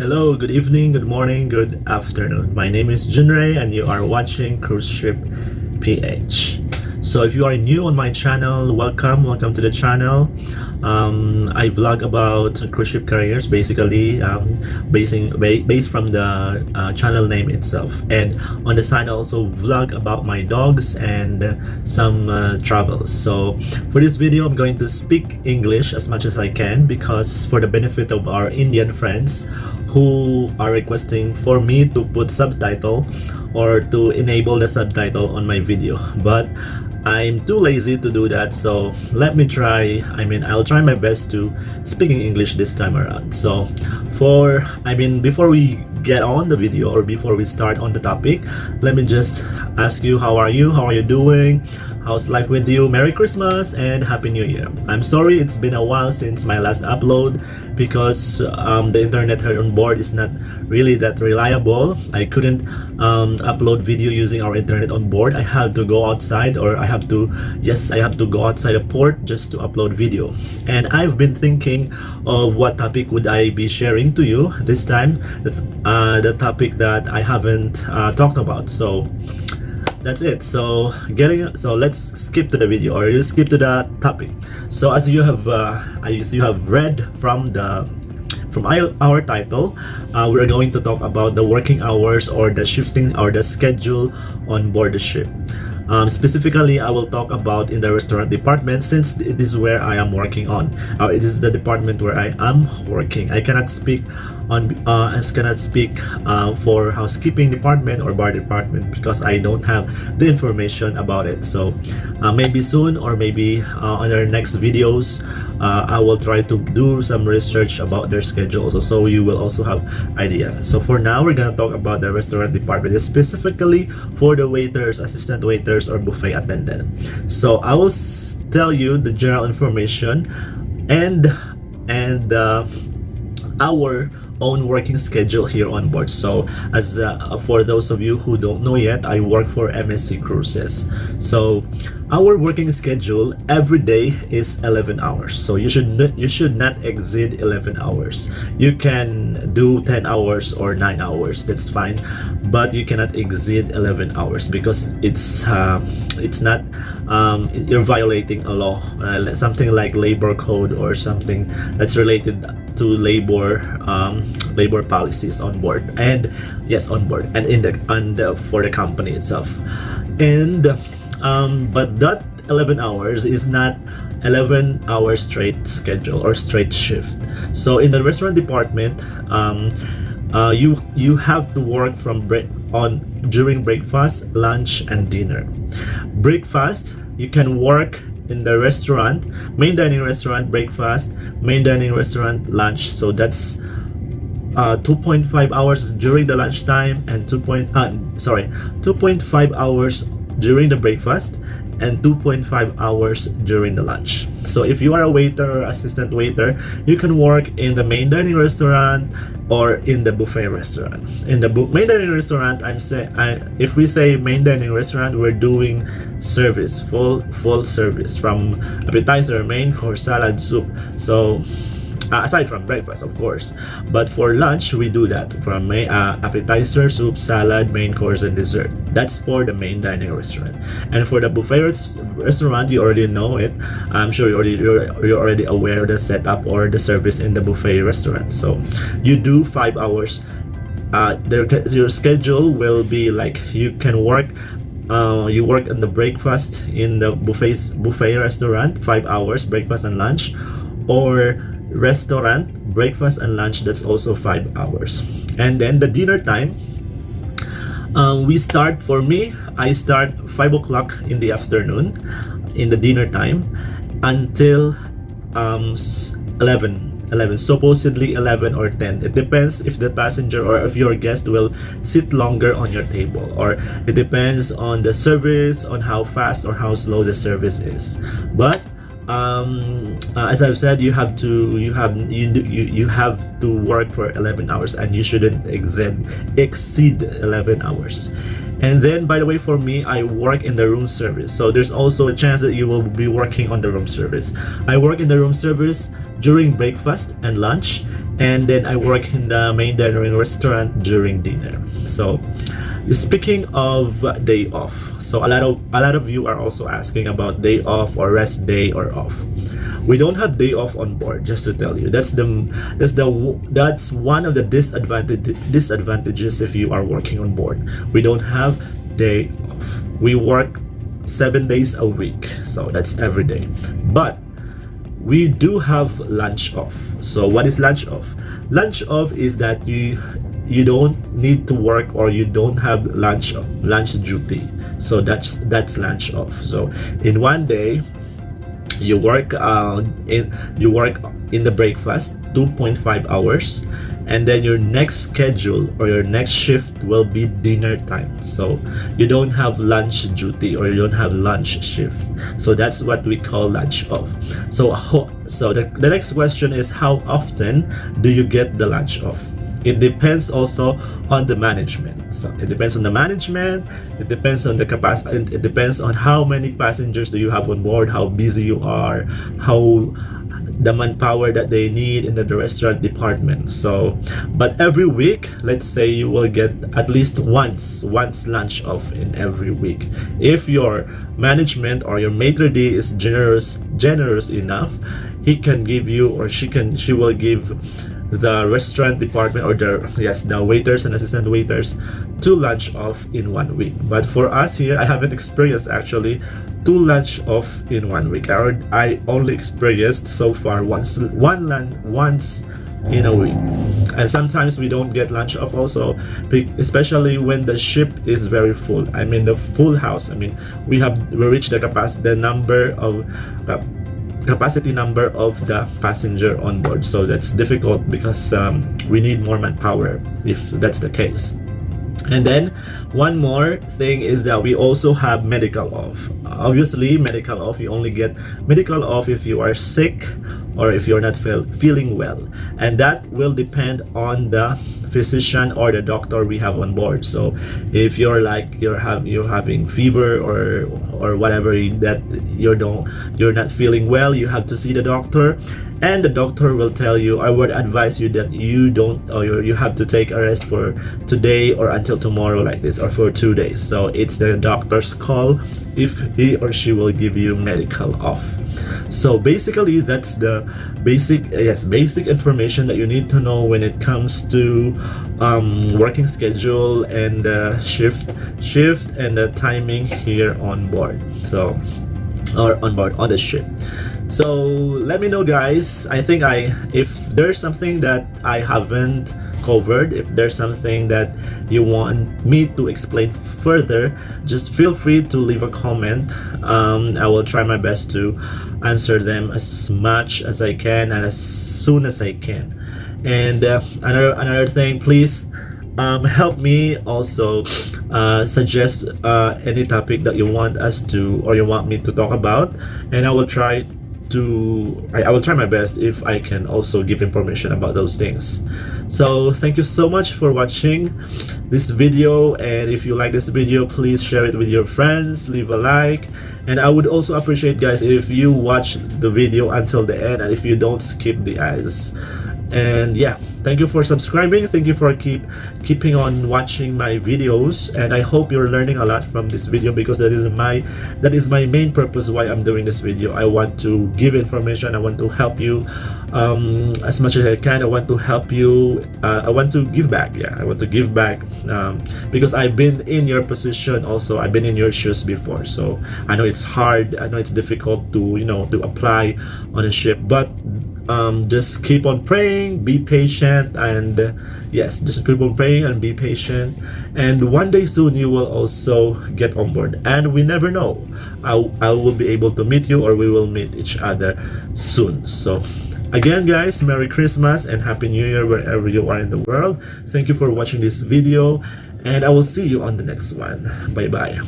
Hello, good evening, good morning, good afternoon. My name is Junrei and you are watching Cruise Ship PH. So if you are new on my channel, welcome to the channel. I vlog about cruise ship carriers, basically based from the channel name itself. And on the side I also vlog about my dogs and some travels. So for this video I'm going to speak English as much as I can, because for the benefit of our Indian friends who are requesting for me to put subtitle or to enable the subtitle on my video, but I'm too lazy to do that. So let me try. I'll try my best to speaking English this time around. So before we get on the video or before we start on the topic, let me just ask you, how are you doing? How's life with you? Merry Christmas and Happy New Year. I'm sorry it's been a while since my last upload, because the internet here on board is not really that reliable. I couldn't upload video using our internet on board. I have to go outside, or I have to go outside a port just to upload video. And I've been thinking of what topic would I be sharing to you this time, the topic that I haven't talked about. So that's it. So let's skip to the video, or just skip to the topic. So as you have read from our title, we're going to talk about the working hours or the shifting or the schedule on board the ship. Specifically, I will talk about in the restaurant department, since it is where I am working on. It is the department where I am working. I cannot speak for housekeeping department or bar department, because I don't have the information about it. So maybe soon, or maybe on our next videos, I will try to do some research about their schedule also, so you will also have idea. So for now, we're gonna talk about the restaurant department, specifically for the waiters, assistant waiters, or buffet attendant. So I will tell you the general information and our own working schedule here on board. So as for those of you who don't know yet, I work for MSC Cruises. So our working schedule every day is 11 hours. So you should not exceed 11 hours. You can do 10 hours or 9 hours, that's fine, but you cannot exceed 11 hours, because it's not you're violating a law, something like labor code or something that's related to labor policies on board, and yes, on board and for the company itself. And but that 11 hours is not 11 hours straight schedule or straight shift. So in the restaurant department, you have to work during breakfast, lunch, and dinner. Breakfast, you can work in the restaurant, main dining restaurant, breakfast, main dining restaurant, lunch. So that's 2.5 hours during the lunchtime, and 2.5 hours during the breakfast, and 2.5 hours during the lunch. So if you are a waiter or assistant waiter, you can work in the main dining restaurant or in the buffet restaurant. In the main dining restaurant, if we say main dining restaurant, we're doing service, full service, from appetizer, main course, salad, soup. So aside from breakfast, of course, but for lunch we do that from appetizer, soup, salad, main course, and dessert. That's for the main dining restaurant. And for the buffet restaurant, you already know it. I'm sure you're already aware of the setup or the service in the buffet restaurant. So you do 5 hours. Your schedule will be like, you can work you work on the breakfast in the buffet restaurant, 5 hours, breakfast and lunch, or restaurant, breakfast and lunch, that's also 5 hours. And then the dinner time, I start 5 o'clock in the afternoon in the dinner time until 11, supposedly 11 or 10. It depends if the passenger or if your guest will sit longer on your table, or it depends on the service, on how fast or how slow the service is. But as I've said, you have to work for 11 hours, and you shouldn't exceed 11 hours. And then, by the way, for me, I work in the room service, so there's also a chance that you will be working on the room service. I work in the room service during breakfast and lunch, and then I work in the main dining restaurant during dinner. So speaking of day off, so a lot of you are also asking about day off or rest day or off. We don't have day off on board, just to tell you. That's one of the disadvantages if you are working on board. We don't have day off. We work 7 days a week, so that's every day. But we do have lunch off. So what is lunch off? Lunch off is that you don't need to work, or you don't have lunch duty. So that's lunch off. So in one day you work in the breakfast 2.5 hours, and then your next schedule or your next shift will be dinner time. So you don't have lunch duty, or you don't have lunch shift. So that's what we call lunch off. So the next question is, how often do you get the lunch off? It depends also on the management. So it depends on the management, it depends on the capacity, it depends on how many passengers do you have on board, how busy you are, how the manpower that they need in the restaurant department. So but every week, let's say you will get at least once lunch off in every week. If your management or your maitre d' is generous enough, he can give you, or she will give the restaurant department, or the waiters and assistant waiters, 2 lunch off in 1 week. But for us here, I haven't experienced actually 2 lunch off in 1 week. I only experienced so far once in a week. And sometimes we don't get lunch off also, especially when the ship is very full. I mean the full house. I mean we reach the capacity number of the passenger on board. So that's difficult because we need more manpower if that's the case. And then one more thing is that we also have medical off. Obviously medical off, you only get medical off if you are sick or if you're not feeling well, and that will depend on the physician or the doctor we have on board. So if you're having fever or whatever, that you're not feeling well, you have to see the doctor, and the doctor will tell you, I would advise you that you have to take a rest for today or until tomorrow, like this, or for 2 days. So it's the doctor's call if he or she will give you medical off. So basically that's the basic information that you need to know when it comes to working schedule and shift and the timing here on board, so or on the ship. So let me know, guys. I think if there's something that I haven't covered, if there's something that you want me to explain further, just feel free to leave a comment. I will try my best to answer them as much as I can and as soon as I can. And another thing, please help me also suggest any topic that you want me to talk about, and I will try my best if I can also give information about those things. So thank you so much for watching this video, and if you like this video, please share it with your friends, leave a like, and I would also appreciate, guys, if you watch the video until the end and if you don't skip the ads. And yeah, thank you for subscribing, thank you for keeping on watching my videos, and I hope you're learning a lot from this video, because that is my main purpose why I'm doing this video. I want to give information, I want to help you as much as I can. I want to help you, I want to give back. I want to give back because I've been in your position also. I've been in your shoes before, so I know it's hard, I know it's difficult to to apply on a ship, but just keep on praying, be patient, and yes, just keep on praying and be patient, and one day soon you will also get on board, and we never know, I will be able to meet you, or we will meet each other soon. So again, guys, Merry Christmas and Happy New Year wherever you are in the world. Thank you for watching this video, and I will see you on the next one. Bye bye.